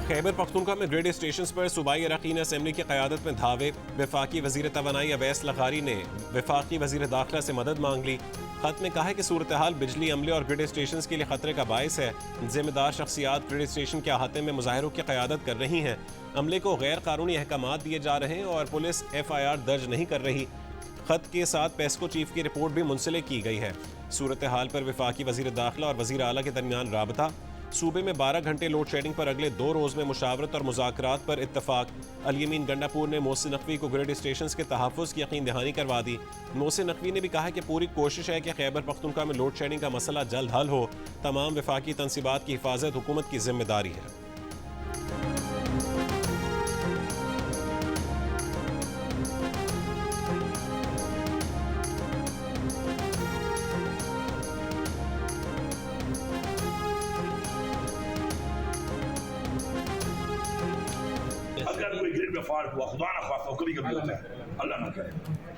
खैबर पख्तूनख्वा में grade station पर सूबाई अरकान असम्बली की क़यादत में धावे। वफाकी वज़ीर तवानाई अवैस लग़ारी ने वफाकी वज़ीर दाखिला से मदद मांग ली। खत में कहा है कि सूरत हाल बिजली अमले और ग्रिड स्टेशन के लिए खतरे का बायस है। जिम्मेदार शख्सियात ग्रिड स्टेशन के अहाते में मुजाहरों की क़यादत कर रही हैं। अमले को गैर कानूनी अहकामात दिए जा रहे हैं और पुलिस FIR दर्ज नहीं कर रही। खत के साथ पेस्को चीफ की रिपोर्ट भी मुंसलिक की गई है। सूरत हाल पर वफाकी वज़ीर दाखिला और वज़ीर आला के दरमियान राबता। सूबे में 12 घंटे लोड शेडिंग पर अगले 2 रोज़ में मुशावरत और मुज़ाकरात पर इत्तफाक। अली अमीन गंडापुर ने मोहसिन नकवी को ग्रिड स्टेशन के तहफ़्फ़ुज़ की यकीन दहानी करवा दी। मोहसिन नकवी ने भी कहा कि पूरी कोशिश है कि खैबर पख्तूनख्वा में लोड शेडिंग का मसला जल्द हल हो। तमाम वफाकी तनसीबात की हिफाजत हुकूमत की जिम्मेदारी है। अगर कोई ग्रिड में फॉल्ट हुआ, खुदा ना खास्ता कभी कभी होता है, अल्लाह ना करे,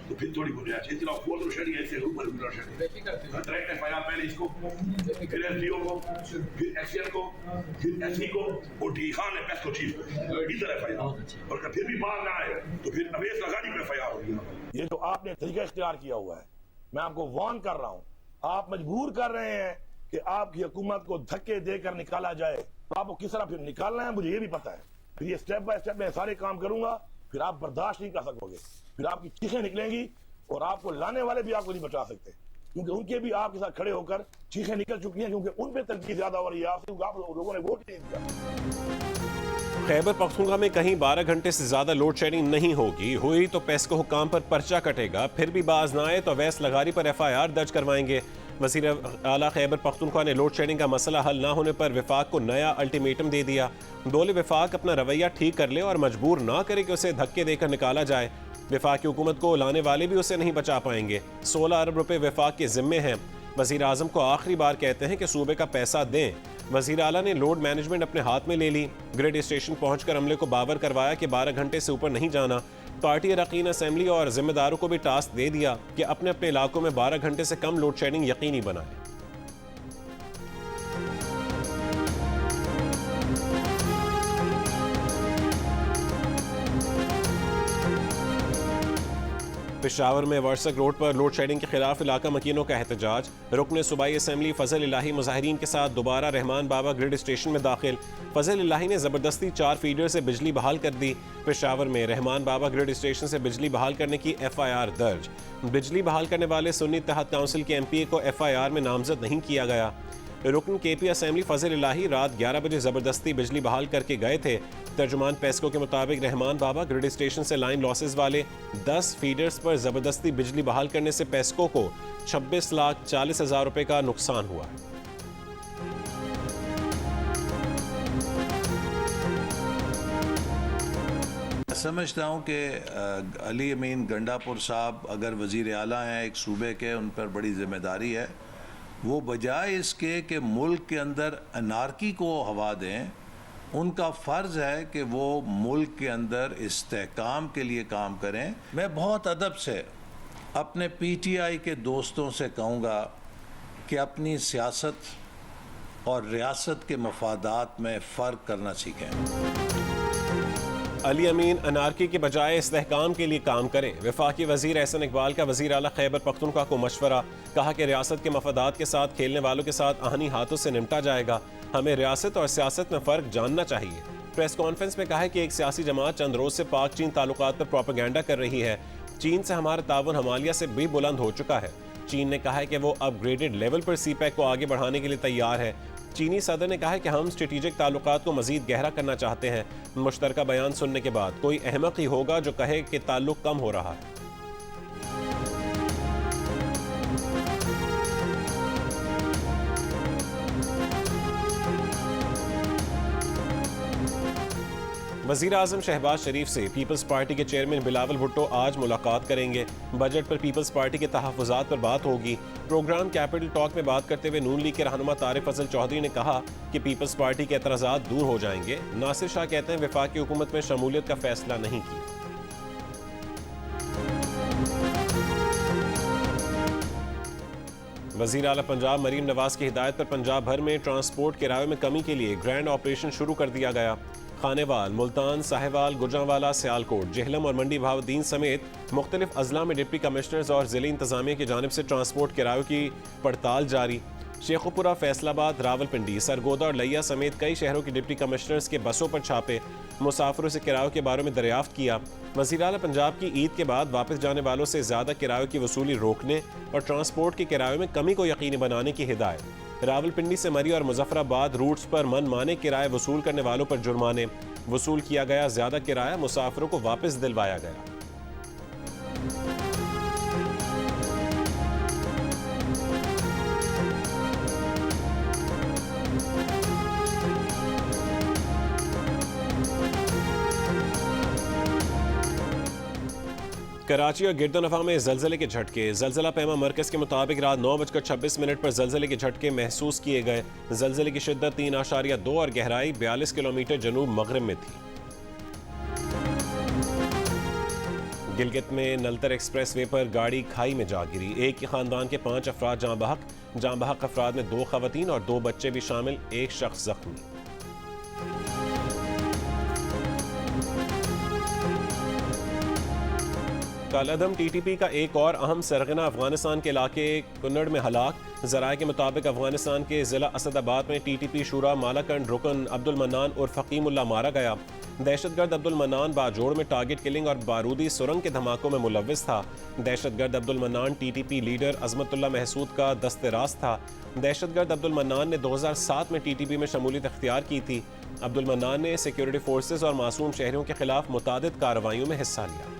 तो फिर थोड़ी गुंजाइश है। चलो फोर तो शरीय ऐसे ऊपर ऊपर शरीय डायरेक्ट FIR पहले इसको, फिर SDO को, फिर SCN को, फिर SC को और डी खान ने पेस्को चीफ को इधर FIR। और अगर फिर भी बाहर ना आए तो फिर अवैस लग़ारी पर FIR होगी। ये जो आपने तरीका इख्तियार किया हुआ है, मैं आपको वार्न कर रहा हूँ, आप मजबूर कर रहे हैं कि आपकी हुकूमत को धक्के देकर निकाला जाए। तो आपको किस तरह फिर निकालना है मुझे ये भी पता है। फिर ये स्टेप बाय स्टेप मैं सारे काम करूंगा, फिर आप बर्दाश्त नहीं कर सकोगे, फिर आपकी चीखें निकलेंगी और आपको लाने वाले भी आपको नहीं बचा सकते, क्योंकि उनके भी आपके साथ खड़े होकर चीखें निकल चुकी हैं, क्योंकि उन पे तनकीद ज्यादा हो रही है आपसे, आप लोगों ने वोट नहीं दिया। खैबर पख्तूनख्वा में कहीं 12 घंटे से ज्यादा लोड शेडिंग नहीं होगी। हुई तो पेस्को हुकाम पर पर्चा कटेगा, फिर भी बाज ना आए तो अवैस लग़ारी पर FIR दर्ज करवाएंगे। वज़ीर आला खैबर पख्तूनख्वा ने लोड शेडिंग का मसला हल ना होने पर विफाक को नया अल्टीमेटम दे दिया। बोले विफाक अपना रवैया ठीक कर ले और मजबूर ना करे कि उसे धक्के देकर निकाला जाए। विफाक की हुकूमत को लाने वाले भी उसे नहीं बचा पाएंगे। 16 अरब रुपए विफाक के जिम्मे हैं। वज़ीर आज़म को आखिरी बार कहते हैं कि सूबे का पैसा दें। वज़ीर आला ने लोड मैनेजमेंट अपने हाथ में ले ली। ग्रिड स्टेशन पहुंचकर अमले को बावर करवाया कि 12 घंटे से ऊपर नहीं जाना। पार्टी अरकान असम्बली और जिम्मेदारों को भी टास्क दे दिया कि अपने अपने इलाकों में 12 घंटे से कम लोड शेडिंग यकीनी बनाएं। पेशावर में वर्सक रोड पर लोड शेडिंग के खिलाफ इलाका मकीनों का एहतजाज। रुकन सूबाई असम्बली फजल इलाही मुजाहिरीन के साथ दोबारा रहमान बाबा ग्रिड स्टेशन में दाखिल। फजल इलाही ने जबरदस्ती 4 फीडर से बिजली बहाल कर दी। पेशावर में रहमान बाबा ग्रिड स्टेशन से बिजली बहाल करने की FIR दर्ज। बिजली बहाल करने वाले सुन्नी इत्तेहाद काउंसिल के MPA को FIR में नामजद नहीं किया गया। रुकन KP असम्बली फजल इलाही रात 11 बजे जबरदस्ती बिजली बहाल करके गए थे। तर्जुमान पेस्को के मुताबिक रहमान बाबा ग्रिड स्टेशन से लाइन लॉसेस वाले 10 फीडर्स पर जबरदस्ती बिजली बहाल करने से पेस्को को 26,40,000 रुपए का नुकसान हुआ। समझता हूँ कि अली अमीन गंडापुर साहब अगर वज़ीर आला हैं एक सूबे के, उन पर बड़ी जिम्मेदारी है। वो बजाय इसके कि मुल्क के अंदर अनारकी को हवा दें, उनका फ़र्ज़ है कि वो मुल्क के अंदर इस्तेहकाम के लिए काम करें। मैं बहुत अदब से अपने PTI के दोस्तों से कहूँगा कि अपनी सियासत और रियासत के मफादात में फ़र्क करना सीखें। अली अमीन अनारकी के बजाय इस्तेहकाम के लिए काम करें। वफाकी वज़ीर एहसन इकबाल का वज़ीर आला खैबर पख्तूनख्वा को मशवरा। कहा कि रियासत के मफादात के साथ खेलने वालों के साथ आहनी हाथों से निपटा जाएगा। हमें रियासत और सियासत में फ़र्क जानना चाहिए। प्रेस कॉन्फ्रेंस में कहा है कि एक सियासी जमात चंद रोज़ से पाक चीन ताल्लुकात पर प्रोपेगेंडा कर रही है। चीन से हमारा ताउन हमालिया से भी बुलंद हो चुका है। चीन ने कहा है कि वो अपग्रेडेड लेवल पर CPEC को आगे बढ़ाने के लिए तैयार है। चीनी सदर ने कहा है कि हम स्ट्रेटेजिक ताल्लुकात को मजीद गहरा करना चाहते हैं। मुश्तरका बयान सुनने के बाद कोई अहमक ही होगा जो कहे कि ताल्लुक कम हो रहा है। वज़ीर आज़म शहबाज शरीफ से पीपल्स पार्टी के चेयरमैन बिलावल भुट्टो आज मुलाकात करेंगे। बजट पर पीपल्स पार्टी के तहफ़्फ़ुज़ात पर बात होगी। प्रोग्राम कैपिटल टॉक में बात करते हुए नून लीग के रहनुमा तारिक फजल चौधरी ने कहा कि पीपल्स पार्टी के एतराज़ात दूर हो जाएंगे। नासिर शाह कहते हैं वफाकी हुकूमत में शमूलियत का फैसला नहीं किया। वज़ीर आला पंजाब मरीम नवाज की हिदायत पर पंजाब भर में ट्रांसपोर्ट किराए में कमी के लिए ग्रैंड ऑपरेशन शुरू कर दिया गया। खानेवाल, मुल्तान, साहिवाल, गुजरांवाला, सियालकोट, जेहलम और मंडी भावदीन समेत मुख्तलिफ अजला में डिप्टी कमिश्नर्स और ज़िले इंतजामिया की जानिब से ट्रांसपोर्ट किरायों की पड़ताल जारी। शेखुपुरा, फैसलाबाद, रावलपिंडी, सरगोदा और लिया समेत कई शहरों के डिप्टी कमिश्नर्स के बसों पर छापे, मुसाफिरों से किरायों के बारे में दरियाफ्त किया। वज़ीर आला पंजाब की ईद के बाद वापस जाने वालों से ज़्यादा किरायों की वसूली रोकने और ट्रांसपोर्ट के किरायों में कमी को यकीनी बनाने की हिदायत। रावलपिंडी से मरी और मुजफ्फराबाद रूट्स पर मनमाने किराए वसूल करने वालों पर जुर्माने। वसूल किया गया ज़्यादा किराया मुसाफिरों को वापस दिलवाया गया। कराची और गिरदोनवा में जलजले के झटके। जलजला पैमा मरकज़ के मुताबिक रात 9:26 पर जलजले के झटके महसूस किए गए। जलजले की शिद्दत 3.2 और गहराई 42 किलोमीटर जनूब मगरिब में थी। गिलगित में नलतर एक्सप्रेस वे पर गाड़ी खाई में जा गिरी। एक ही खानदान के 5 अफराद जाँ बहक अफराद में 2 खवातीन और 2 बच्चे भी शामिल, एक शख्स जख्मी। कालादम टीटीपी का एक और अहम सरगना अफगानिस्तान के इलाके कुन्नड़ में हलाक। ज़राए के मुताबिक अफगानिस्तान के ज़िला असदाबाद में टीटीपी शुरा मालाकंड रुकन अब्दुल मन्नान और फ़कीमुल्लाह मारा गया। दहशतगर्द अब्दुल मन्नान बाजोड़ में टारगेट किलिंग और बारूदी सुरंग के धमाकों में मुलव्विस था। दहशतगर्द अब्दुल मन्नान टीटीपी लीडर अजमतुल्लाह महसूद का दस्तेराज था। दहशतगर्द अब्दुल मन्नान ने 2007 में टीटीपी में शमूलियत इख्तियार की थी। अब्दुल मन्नान ने सिक्योरिटी फोर्सेज और मासूम शहरियों के खिलाफ मुतादिद कार्रवाइयों में हिस्सा लिया।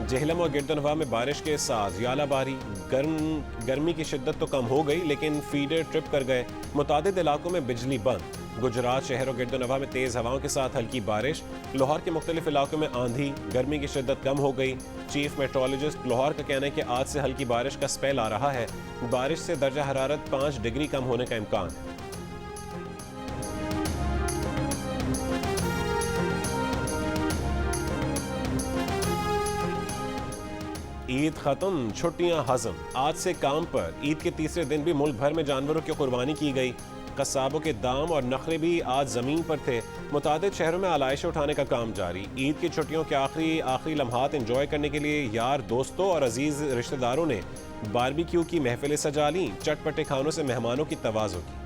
जेहलम और गिरदोनवा में बारिश के साथ यालाबारी। गर्मी की शिद्दत तो कम हो गई लेकिन फीडर ट्रिप कर गए। मुतादिद इलाकों में बिजली बंद। गुजरात शहर और गिरदोनवा में तेज़ हवाओं के साथ हल्की बारिश। लाहौर के मुख्तलिफ इलाकों में आंधी। गर्मी की शिद्दत कम हो गई। चीफ मेट्रोलॉजिस्ट लाहौर का कहना है कि आज से हल्की बारिश का स्पेल आ रहा है। बारिश से दर्जा हरारत 5 डिग्री कम होने का इम्कान है। ईद खत्म, छुट्टियां हजम। आज से काम पर। ईद के तीसरे दिन भी मुल्क भर में जानवरों की कुर्बानी की गई। कस्साबों के दाम और नखरे भी आज जमीन पर थे। मुतादिद शहरों में आलाइशें उठाने का काम जारी। ईद की छुट्टियों के आखिरी लम्हात एंजॉय करने के लिए यार दोस्तों और अजीज रिश्तेदारों ने बारबेक्यू की महफिलें सजा लीं। चटपटे खानों से मेहमानों की तवाज़ो की।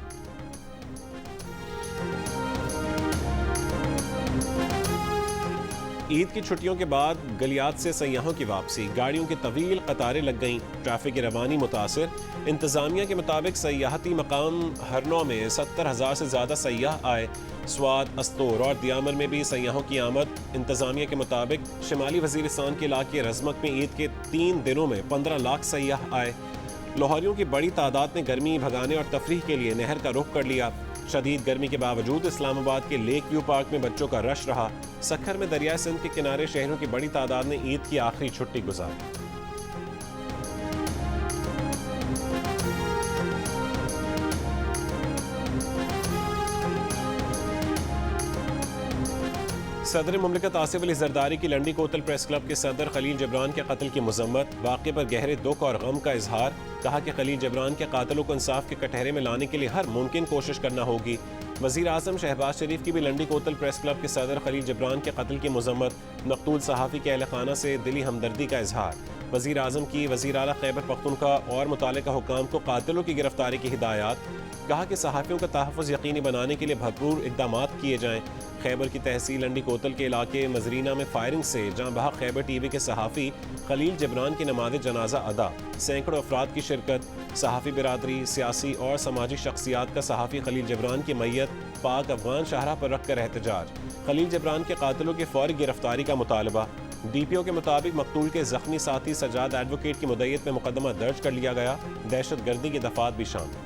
ईद की छुट्टियों के बाद गलियात से सयाहों की वापसी। गाड़ियों की तवील कतारें लग गईं। ट्रैफिक की रवानी मुतासिर। इंतज़ामिया के मुताबिक सयाहती मकाम हरनौ में 70,000 से ज़्यादा सयाह आए। स्वात, अस्तोर और दियामर में भी सयाहों की आमद। इंतज़ामिया के मुताबिक शिमाली वज़ीरिस्तान के इलाके रज़मक में ईद के 3 दिनों में 15 लाख सयाह आए। लाहौरियों की बड़ी तादाद ने गर्मी भगाने और तफरीह के लिए नहर का रुख कर लिया। शदीद गर्मी के बावजूद इस्लामाबाद के लेक व्यू पार्क में बच्चों का रश रहा। सखर में दरिया सिंध के किनारे शहरों की बड़ी तादाद ने ईद की आखिरी छुट्टी गुजारी। सदर मुमलिकत आसिफ अली जरदारी की लंडी कोतल प्रेस क्लब के सदर खलील जबरान के कत्ल की मजम्मत। वाक़े पर गहरे दुख और गम का इजहार। कहा कि खलील जबरान के कातलों को इंसाफ के कटहरे में लाने के लिए हर मुमकिन कोशिश करना होगी। वज़ीर आज़म शहबाज शरीफ की भी लंडी कोतल प्रेस क्लब के सदर खलील जबरान के कत्ल की मजम्मत। मकतूल सहाफ़ी के अहल खाना से दिली हमदर्दी का इजहार। वज़ीर आज़म की वज़ीर आला खैबर पख्तूनख्वा और मुतालिका हुक्काम को कातिलों की गिरफ्तारी की हिदायत। कहा कि सहाफ़ियों का तहफ़्फ़ुज़ यकीनी बनाने के लिए भरपूर इक़दामात किए जाएँ। खैबर की तहसील लंडी कोतल के इलाके मजरीना में फायरिंग से जहाँ बहक खैबर टीवी के सहाफ़ी खलील जबरान की नमाज़ जनाजा अदा। सैकड़ों अफराद की शिरकत। सहाफ़ी बिरादरी, सियासी और समाजी शख्सियात का सहाफ़ी खलील जबरान की मैयत पाक अफगान शाहरा पर रख कर एहतजाज। खलील जबरान के कातिलों की फौरी गिरफ्तारी का मुतालबा। DPO के मुताबिक मकतूल के जख्मी साथी सजाद एडवोकेट की मुद्दत में मुकदमा दर्ज कर लिया गया। दहशत गर्दी की दफात भी शामिल।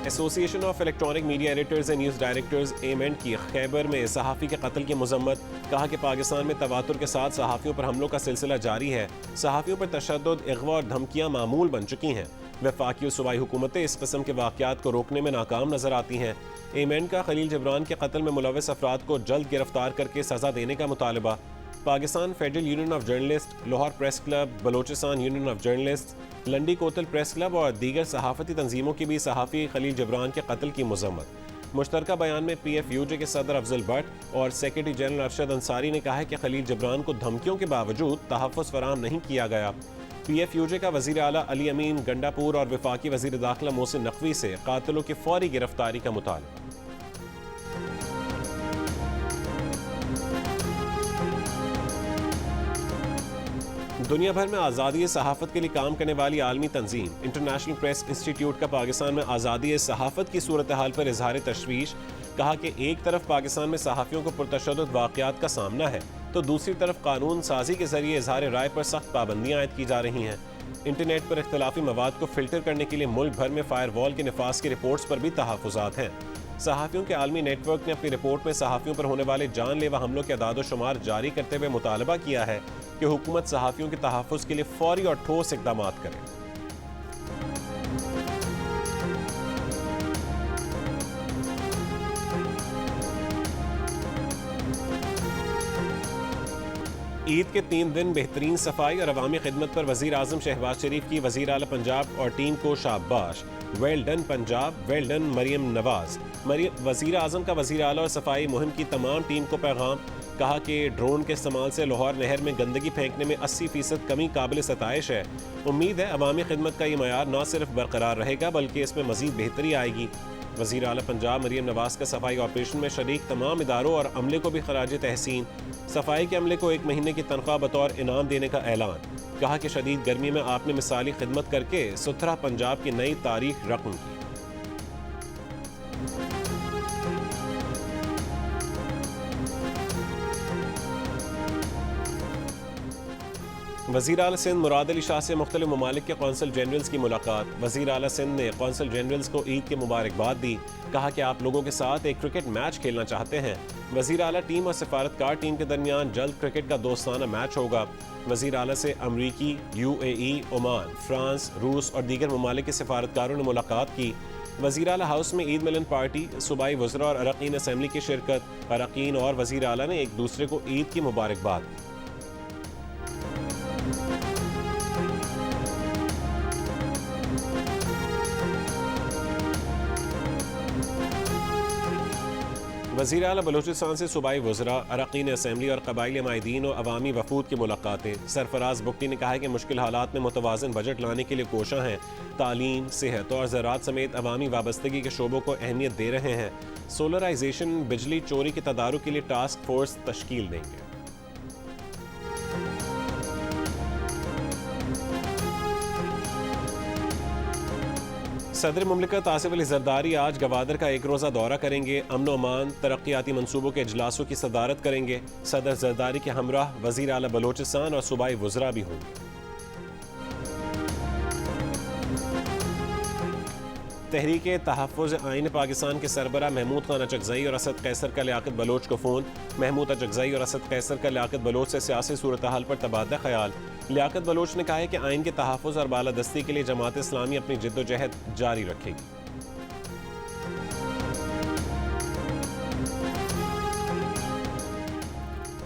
Association of electronic media editors and news directors एमेंट की खैबर में सहाफ़ी के कत्ल की मजम्मत। कहा कि पाकिस्तान में तवातुर के साथ सहाफ़ियों पर हमलों का सिलसिला जारी है। सहाफ़ियों पर तशद्दुद, अगवा और धमकियां मामूल बन चुकी हैं। वफाकी और सूबाई हुकूमतें इस किस्म के वाक़यात को रोकने में नाकाम नजर आती हैं। एमएन का खलील जिब्रान के कत्ल में मुलव्वस अफराद को जल्द गिरफ्तार करके सजा देने का मुतालबा। Pakistan federal union of journalist, Lahore press club, Balochistan union of journalist, Landi कोतल press club और दीगर सहाफ़ती तंजीमों की भी सहाफ़ी खलील जिब्रान के कत्ल की मज़म्मत। मुश्तरका बयान में PFUJ के सदर अफजल भट्ट और सेक्रेटरी जनरल अरशद अंसारी ने कहा है कि खलील जिब्रान को धमकियों के बावजूद तहफ़्फ़ुज़ फराहम नहीं किया गया। PFUJ का वज़ीर आला अली अमीन गंडापुर और वफाकी वज़ीर दाखिला मोहसिन नकवी से कातिलों की फौरी गिरफ्तारी का मुतालबा। दुनिया भर में आज़ादी सहाफ़त के लिए काम करने वाली आलमी तंजीम इंटरनेशनल प्रेस इंस्टीट्यूट का पाकिस्तान में आज़ादी सहाफ़त की सूरत हाल पर इजहार तशवीश। कहा कि एक तरफ पाकिस्तान में सहाफ़ियों को पुरतशद्दुद वाक़यात का सामना है तो दूसरी तरफ कानून साजी के जरिए इजहार राय पर सख्त पाबंदियाँ आयद की जा रही हैं। इंटरनेट पर इख्तलाफी मवाद को फ़िल्टर करने के लिए मुल्क भर में फायर वॉल के नफाज की रिपोर्ट्स पर भी तहफ़्फ़ुज़ात हैं। सहाफ़ियों के आलमी नेटवर्क ने अपनी रिपोर्ट में सहाफ़ियों पर होने वाले जानलेवा हमलों के अदाद शुमार जारी करते हुए मुतालबा किया है कि हुकूमत सहाफ़ियों के तहफ़्फ़ुज़ के लिए फौरी और ठोस इक़दाम करे। ईद के 3 दिन बेहतरीन सफाई और अवामी खिदमत पर वज़ीर आज़म शहबाज शरीफ की वज़ीर आला पंजाब और टीम को शाबाश। Well done Punjab, well done Maryam Nawaz. वज़ीर आज़म का वज़ीर आला और सफाई मुहिम की तमाम टीम को पैगाम। कहा कि ड्रोन के इस्तेमाल से लाहौर नहर में गंदगी फेंकने में 80% कमी काबिल सताइश है। उम्मीद है अवामी खिदमत का ये मयार न सिर्फ बरकरार रहेगा बल्कि इसमें मज़ीद बेहतरी आएगी। वज़ीर आला पंजाब मरियम नवाज का सफाई ऑपरेशन में शरीक तमाम इदारों और अमले को भी खराज तहसीन। सफाई के अमले को 1 महीने की तनख्वाह बतौर इनाम देने का ऐलान। कहा कि शदीद गर्मी में आपने मिसाली खिदमत करके सुथरा पंजाब की नई तारीख रकम की। वज़ीर आला सिंध मुराद अली शाह से मुख्तलिफ ममालिक के कौंसल जनरल्स की मुलाकात। वज़ीर आला सिंध ने कौंसल जनरल्स को ईद की मुबारकबाद दी। कहा कि आप लोगों के साथ एक क्रिकेट मैच खेलना चाहते हैं। वज़ीर आला टीम और सिफारतकार टीम के दरमियान जल्द क्रिकेट का दोस्ताना मैच होगा। वज़ीर आला से अमरीकी, UAE, ओमान, फ्रांस, रूस और दीगर ममालिक के सिफारतकारों ने मुलाकात की। वज़ीर आला हाउस में ईद मिलन पार्टी, सूबाई वज़रा और अरकान असम्बली की शिरकत। अरकान और वज़ीर आला ने एक दूसरे को ईद की मुबारकबाद। वज़ीर आला बलोचिस्तान से सूबाई वज़रा, अरकान असम्बली और कबाइली माहिदीन और अवामी वफूद की मुलाकातें। सरफराज बुख्ती ने कहा है कि मुश्किल हालात में मुतवाज़न बजट लाने के लिए कोशा हैं। तालीम, सेहत और ज़राअत समेत अवामी वाबस्तगी के शोबों को अहमियत दे रहे हैं। सोलराइजेशन, बिजली चोरी के तदारुक के लिए टास्क फोर्स तश्कील देंगे। सदर मुमलिकत आसिफ अली जरदारी आज गवादर का 1 रोज़ा दौरा करेंगे। अमन अमान तरक्याती मनसूबों के इजलासों की सदारत करेंगे। सदर जरदारी के हमराह वज़ीर आला बलोचिस्तान और सूबाई वज़रा भी होंगे। तहरीक तहफ़्फ़ुज़ आइन पाकिस्तान के सरबरा महमूद खान अचकज़ई और असद कैसर का लियाकत बलोच को फ़ोन। महमूद अचकज़ई और असद कैसर का लियाकत बलोच से सियासी सूरत हाल पर तबादला ख्याल। लियाकत बलोच ने कहा है कि आइन के तहफ़्फ़ुज़ और बालादस्ती के लिए जमात इस्लामी अपनी जिद्दोजहद जारी रखेगी।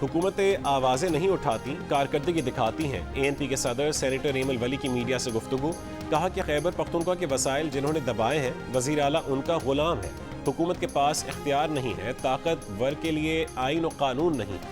हुकूमतें आवाज़ें नहीं उठाती, कारकर्दगी दिखाती हैं। ANP के सदर सेनेटर एमल वली की मीडिया से गुफ्तगू। कहा कि खैबर पख्तूनख्वा के वसाइल जिन्होंने दबाए हैं, वज़ीर आला उनका गुलाम है। हुकूमत के पास इख्तियार नहीं है, ताकतवर के लिए आइन और कानून नहीं है।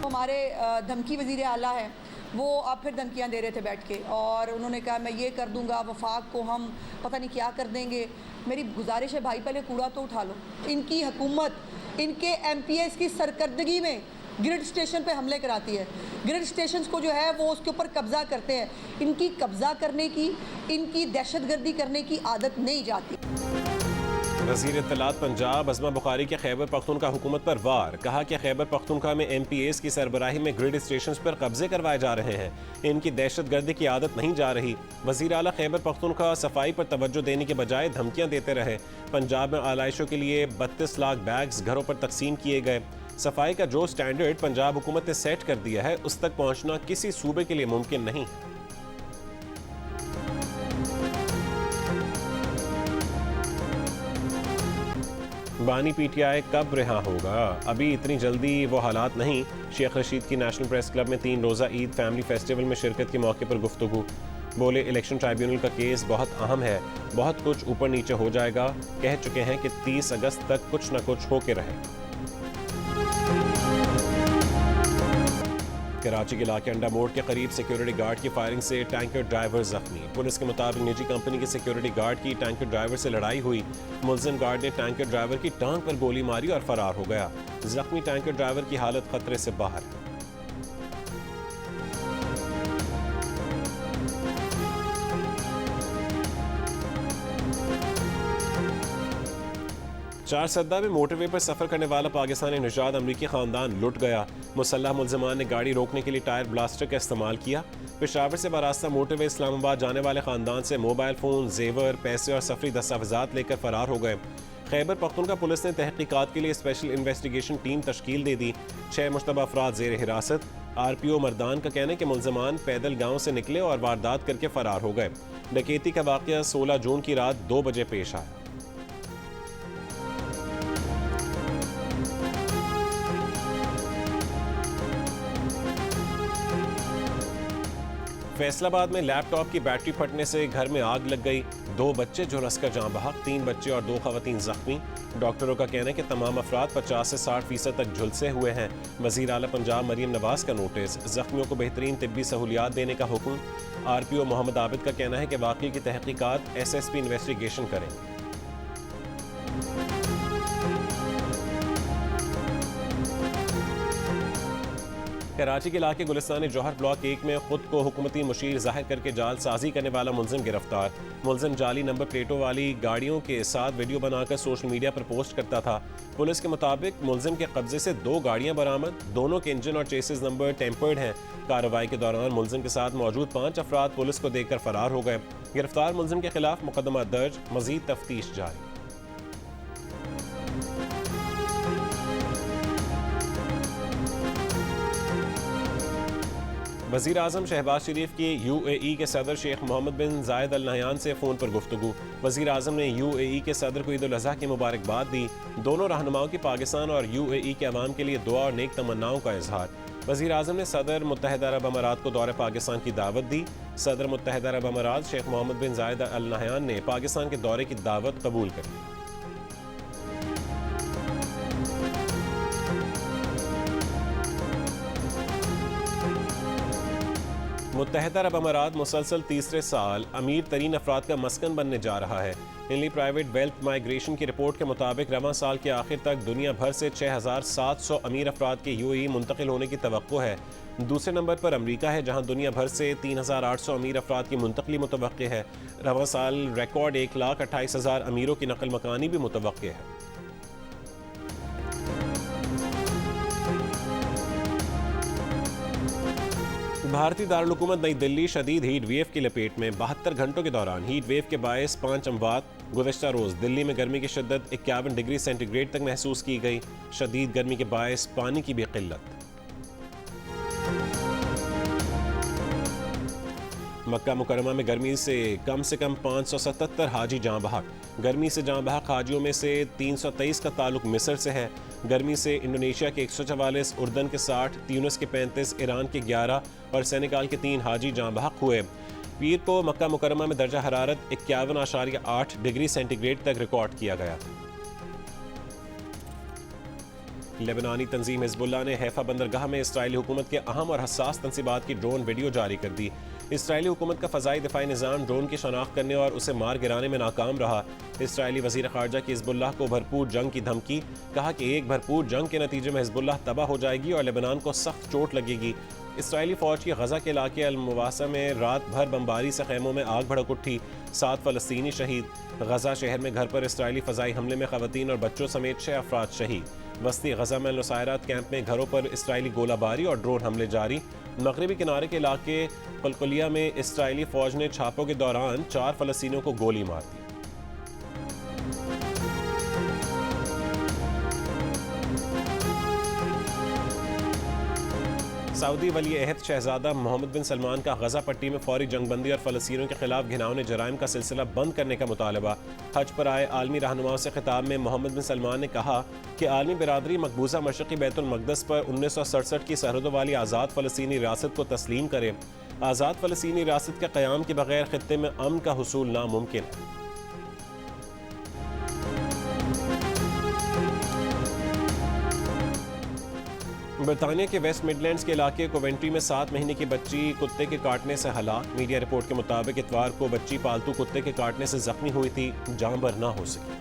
हमारे धमकी वज़ीर आला है, वो अब फिर धमकियाँ दे रहे थे बैठ के, और उन्होंने कहा मैं ये कर दूंगा, वफाक को हम पता नहीं क्या कर देंगे। मेरी गुजारिश है भाई, पहले कूड़ा तो उठा लो। इनकी हुकूमत इनके MPs की सरकर्दगी में ग्रिड स्टेशन पे हमले कराती है। ग्रिड स्टेशन को जो है वो उसके ऊपर कब्ज़ा करते हैं। इनकी कब्ज़ा करने की, इनकी दहशतगर्दी करने की आदत नहीं जाती। वज़ीर इत्तलात पंजाब अज़मा बुखारी के खैबर पख्तूनख्वा हुकूमत पर वार। कहा कि खैबर पख्तूनख्वा में MPs की सरबराही में ग्रिड स्टेशन पर कब्जे करवाए जा रहे हैं। इनकी दहशतगर्दी की आदत नहीं जा रही। वज़ीर आला खैबर पख्तूनख्वा सफाई पर तवज्जो देने के बजाय धमकियाँ देते रहे। पंजाब में आलाइशों के लिए 32 लाख बैग्स घरों पर तकसीम किए गए। सफाई का जो स्टैंडर्ड पंजाब हुकूमत ने सेट कर दिया है उस तक पहुंचना किसी सूबे के लिए मुमकिन नहीं है। बानी पीटीआई कब रिहा होगा? अभी इतनी जल्दी वो हालात नहीं। शेख रशीद की नेशनल प्रेस क्लब में 3 रोज़ा ईद फैमिली फेस्टिवल में शिरकत के मौके पर गुफ्तगू। बोले इलेक्शन ट्राइब्यूनल का केस बहुत अहम है, बहुत कुछ ऊपर नीचे हो जाएगा। कह चुके हैं कि 30 अगस्त तक कुछ न कुछ होके रहे। कराची के इलाके अंडा मोड़ के करीब सिक्योरिटी गार्ड की फायरिंग से टैंकर ड्राइवर जख्मी। पुलिस के मुताबिक निजी कंपनी के सिक्योरिटी गार्ड की टैंकर ड्राइवर से लड़ाई हुई। मुलजिम गार्ड ने टैंकर ड्राइवर की टांग पर गोली मारी और फरार हो गया। जख्मी टैंकर ड्राइवर की हालत खतरे से बाहर है। चार सद्दा में मोटरवे पर सफर करने वाला पाकिस्तानी निजात अमरीकी खानदान लुट गया। मुसल्लह मुलजमान ने गाड़ी रोकने के लिए टायर ब्लास्टर का इस्तेमाल किया। पेशावर से बरास्ता मोटरवे इस्लामाबाद जाने वाले खानदान से मोबाइल फ़ोन, जेवर, पैसे और सफरी दस्तावेजात लेकर फरार हो गए। खैबर पख्तूनख्वा पुलिस ने तहकीकात के लिए स्पेशल इन्वेस्टिगेशन टीम तश्कील दे दी। 6 मुश्तबा अफराद ज़ेर हिरासत। RPO मर्दान का कहना है कि मुलजमान पैदल गाँव से निकले और वारदात करके फरार हो गए। डकैती का वाक़या 16 जून की रात 2 बजे पेश आया। फैसलाबाद में लैपटॉप की बैटरी फटने से घर में आग लग गई। 2 बच्चे झुलसकर जान बहक, 3 बच्चे और 2 खवातीन जख्मी। डॉक्टरों का कहना है कि तमाम अफराद 50 से 60% तक झुलसे हुए हैं। वज़ीर आला पंजाब मरीम नवाज का नोटिस, जख्मियों को बेहतरीन तिब्बी सहूलियात देने का हुक्म। RPO मोहम्मद आबिद का कहना है कि वाक़ई की तहकीकात SSP इन्वेस्टिगेशन करेंगे। कराची के इलाके गुलिस्तान जौहर ब्लॉक 1 में खुद को हुकूमती मुशीर जाहिर करके जालसाजी करने वाला मुलजिम गिरफ्तार। मुलजिम जाली नंबर प्लेटों वाली गाड़ियों के साथ वीडियो बनाकर सोशल मीडिया पर पोस्ट करता था। पुलिस के मुताबिक मुलजिम के कब्जे से 2 गाड़ियां बरामद, दोनों के इंजन और चेसिस नंबर टेम्पर्ड हैं। कार्रवाई के दौरान मुलजिम के साथ मौजूद 5 अफराद पुलिस को देखकर फरार हो गए। गिरफ्तार मुलजिम के खिलाफ मुकदमा दर्ज, मजीद तफ्तीश जारी। वज़ीर आज़म शहबाज शरीफ की UAE के सदर शेख मोहम्मद बिन जायद अल नहयान से फ़ोन पर गुफ्तगू। वज़ीर आज़म ने UAE के सदर को ईद उल अज़हा की मुबारकबाद दी। दोनों रहनुमाओं की पाकिस्तान और UAE के अवाम के लिए दुआ और नेक तमन्नाओं का इजहार। वज़ीर आज़म ने सदर मुत्तहिदा अरब अमारात को दौरे पाकिस्तान की दावत दी। सदर मुत्तहिदा अरब अमारात शेख मोहम्मद बिन जायद अल नहयान ने पाकिस्तान के दौरे की दावत कबूल कर ली। मुत्तहिदा अरब अमारात मुसलसल तीसरे साल अमीर तरीन अफराद का मस्कन बनने जा रहा है। इनली प्राइवेट वेल्थ माइग्रेशन की रिपोर्ट के मुताबिक रवां साल के आखिर तक दुनिया भर से 6700 अमीर अफराद के UAE मुंतकिल होने की तवक्को है। दूसरे नंबर पर अमरीका है, जहां दुनिया भर से 3800 अमीर अफराद की मुंतकली मुतवक्के है। रवां साल रिकॉर्ड 1,28,000 अमीरों की नकल मकानी भी मुतवक्के है। भारतीय दारुल-हुकूमत नई दिल्ली शदीद हीट वेव की लपेट में। 72 घंटों के दौरान हीट वेव के बायस 5 अमवात। गुज़श्ता रोज़ दिल्ली में गर्मी की शिद्दत 51 डिग्री सेंटीग्रेड तक महसूस की गई। शदीद गर्मी के बायस पानी की भी किल्लत। मक्का मुकरमा में गर्मी से कम 577 हाजी जाँ बहक। गर्मी से जाँ बहक हाजियों में से 323 का ताल्लुक मिस्र से है। गर्मी से इंडोनेशिया के 144, उर्दन के 60, ट्यूनिस के 35, ईरान के 11 और सेनेगाल के 3 हाजी जाँ बहक हुए। पीर को मक्का मुकरमा में दर्जा हरारत 51.8 डिग्री सेंटीग्रेड तक रिकॉर्ड किया गया था। लेबनानी तंजीम हिजबुल्लाह ने हैफा बंदरगाह में इसराइली हुकूमत के अहम और हसास तंसीबात की ड्रोन वीडियो जारी कर दी। इसराइली हुकूमत का फ़ज़ाई दिफाई निज़ाम ड्रोन की शनाख्त करने और उसे मार गिराने में नाकाम रहा। इसराइली वज़ीर ख़ारजा की हिजबुल्लाह को भरपूर जंग की धमकी। कहा कि एक भरपूर जंग के नतीजे में हिजबुल्लाह तबाह हो जाएगी और लेबनान को सख्त चोट लगेगी। इसराइली फ़ौज की गज़ा के इलाके अल-मुवासा में रात भर बमबारी से खैमों में आग भड़क उठी। 7 फ़लस्तीनी शहीद। गज़ा शहर में घर पर इसराइली फ़ज़ाई हमले में ख़वातीन और बच्चों समेत 6 अफराद शहीद। वस्ती गज़ा में नुसायरात कैंप में घरों पर इसराइली गोलाबारी और ड्रोन हमले जारी। मगरबी किनारे के इलाके कलकुलिया में इसराइली फ़ौज ने छापों के दौरान 4 फ़लस्तीनियों को गोली मार दी। सऊदी वली अहद शहजादा मोहम्मद बिन सलमान का गजा पट्टी में फौरी जंगबंदी और फ़लस्तीनियों के खिलाफ घिनौने जराइम का सिलसिला बंद करने का मुतालबा। हज पर आए आलमी रहनुमाओं से खिताब में मोहम्मद बिन सलमान ने कहा कि आलमी बिरादरी मकबूजा मशरक़ी बैतुल मक़दस पर 1967 की सरहदों वाली आज़ाद फ़लस्तीनी रियासत को तस्लीम करे। आज़ाद फ़लस्तीनी रियासत के क़याम के बगैर ख़ित्ते में अमन का हुसूल नामुमकिन है। बरतानिया के वेस्ट मिडलैंड्स के इलाके कोवेंट्री में 7 महीने की बच्ची कुत्ते के काटने से हलाक। मीडिया रिपोर्ट के मुताबिक इतवार को बच्ची पालतू कुत्ते के काटने से जख्मी हुई थी, जान बर ना हो सकी।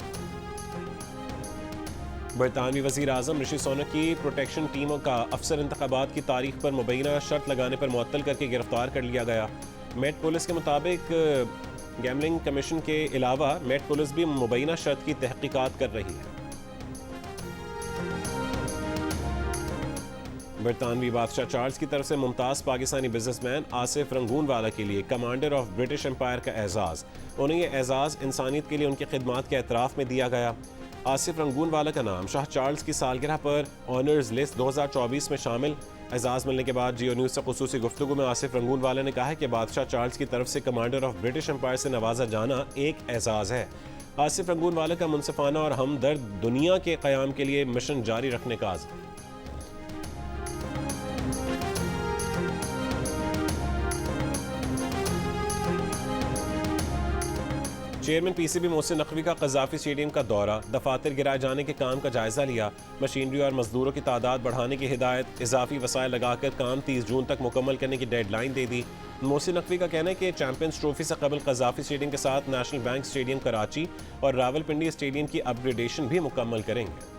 बरतानवी वज़ीर आज़म ऋषि सुनक की प्रोटेक्शन टीमों का अफसर इंतखाबात की तारीख पर मुबैना शर्त लगाने पर मुअत्तल करके गिरफ्तार कर लिया गया। मेट पुलिस के मुताबिक गैमलिंग कमीशन के अलावा मेट पुलिस भी मुबैना शर्त की तहकीकात कर रही है। बरतानवी बादशाह चार्ल्स की तरफ से मुमताज़ पाकिस्तानी बिजनेसमैन आसिफ रंगूनवाला के लिए कमांडर ऑफ ब्रिटिश एम्पायर का एजाज़। उन्हें यह एजाज़ इंसानियत के लिए उनकी खिदमात के एतराफ़ में दिया गया। आसिफ रंगूनवाला का नाम शाह चार्ल्स की सालगिरह पर ऑनर्स लिस्ट 2024 में शामिल। एजाज़ मिलने के बाद जियो न्यूज़ से खुसूसी गुफ्तगू में आसिफ रंगूनवाला ने कहा कि बादशाह चार्ल्स की तरफ से कमांडर ऑफ ब्रिटिश एम्पायर से नवाजा जाना एक एजाज़ है। आसिफ रंगूनवाला का मुनसिफाना और हमदर्द दुनिया के क़याम के लिए मिशन जारी रखने का आज़म। चेयरमैन पीसीबी मोहसिन नकवी का कज़ाफ़ी स्टेडियम का दौरा, दफातर गिराए जाने के काम का जायजा लिया। मशीनरी और मजदूरों की तादाद बढ़ाने की हिदायत, इजाफी वसाइल लगाकर काम 30 जून तक मुकम्मल करने की डेडलाइन दे दी। मोहसिन नकवी का कहना है कि चैंपियंस ट्रॉफी से कबल कज़ाफ़ी स्टेडियम के साथ नेशनल बैंक स्टेडियम कराची और रावलपिंडी स्टेडियम की अपग्रेडेशन भी मुकम्मल करेंगे।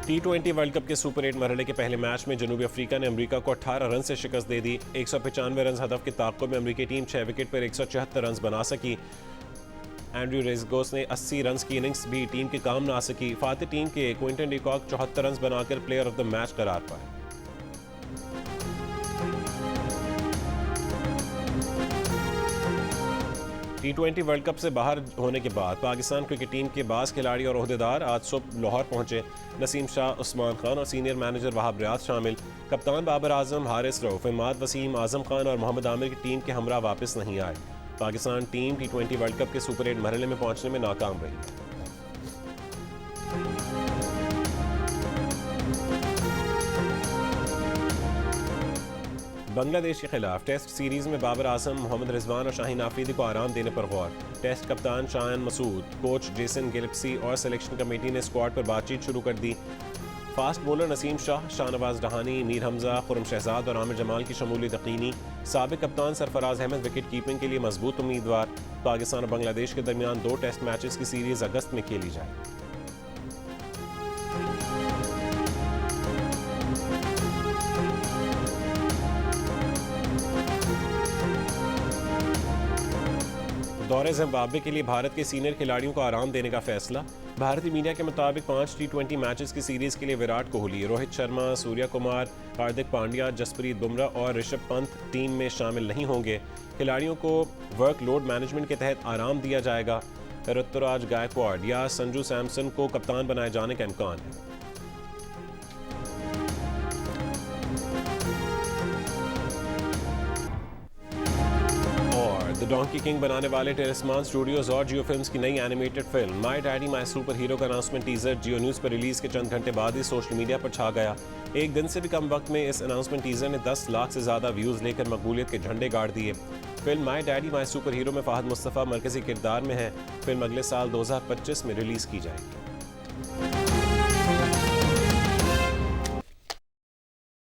T20 वर्ल्ड कप के सुपर 8 मरहले के पहले मैच में जनूबी अफ्रीका ने अमेरिका को 18 रन से शिकस्त दे दी। 195 रन हदफ के ताक़ुब में अमेरिकी टीम 6 विकेट पर 174 रन बना सकी। एंड्रयू रेज़गोस ने 80 रन की इनिंग्स भी टीम के काम ना सकी। फातिह टीम के क्विंटन डिकॉक 74 रन बनाकर प्लेयर ऑफ द मैच करार पाए। T20 वर्ल्ड कप से बाहर होने के बाद पाकिस्तान क्रिकेट टीम के बास खिलाड़ी और ओहदेदार आज सुबह लाहौर पहुंचे। नसीम शाह, उस्मान खान और सीनियर मैनेजर वहाब रियाज शामिल। कप्तान बाबर आजम, हारिस रऊफ, इमाद वसीम, आजम खान और मोहम्मद आमिर की टीम के हमरा वापस नहीं आए। Pakistan team T20 world cup के सुपर 8 मरहले में पहुंचने में नाकाम रही। बांग्लादेश के खिलाफ टेस्ट सीरीज में बाबर आजम, मोहम्मद रिजवान और शाहीन आफरीदी को आराम देने पर गौर। टेस्ट कप्तान शान मसूद, कोच जेसन गिलिप्सी और सिलेक्शन कमेटी ने स्क्वाड पर बातचीत शुरू कर दी। फास्ट बॉलर नसीम शाह, शाहनवाज डहानी, मीर हमजा, खुरम शहजाद और आमिर जमाल की शमूलियत यकीनी। साबिक कप्तान सरफराज अहमद विकेट कीपिंग के लिए मजबूत उम्मीदवार। पाकिस्तान और बांग्लादेश के दरमियान 2 टेस्ट मैचेस की सीरीज अगस्त में खेली जाए। दौरे जिम्बाब्वे के लिए भारत के सीनियर खिलाड़ियों को आराम देने का फैसला। भारतीय मीडिया के मुताबिक 5 T20 मैचेस की सीरीज के लिए विराट कोहली, रोहित शर्मा, सूर्या कुमार, हार्दिक पांड्या, जसप्रीत बुमराह और ऋषभ पंत टीम में शामिल नहीं होंगे। खिलाड़ियों को वर्कलोड मैनेजमेंट के तहत आराम दिया जाएगा। ऋतुराज गायकवाड़ या संजू सैमसन को कप्तान बनाए जाने का इम्कान है। द डोंकी किंग बनाने वाले टेलिस्मान स्टूडियोज और जियो फिल्म्स की नई animated film my daddy my super hero का अनाउंसमेंट टीजर जियो न्यूज़ पर रिलीज के चंद घंटे बाद ही सोशल मीडिया पर छा गया। एक दिन से भी कम वक्त में इस अनाउंसमेंट टीजर ने 10 लाख से ज्यादा व्यूज लेकर मकबूलियत के झंडे गाड़ दिए। Film my daddy my super hero में फाहद मुस्तफ़ा मरकजी किरदार में है। फिल्म अगले साल 2025 में रिलीज की जाएगी।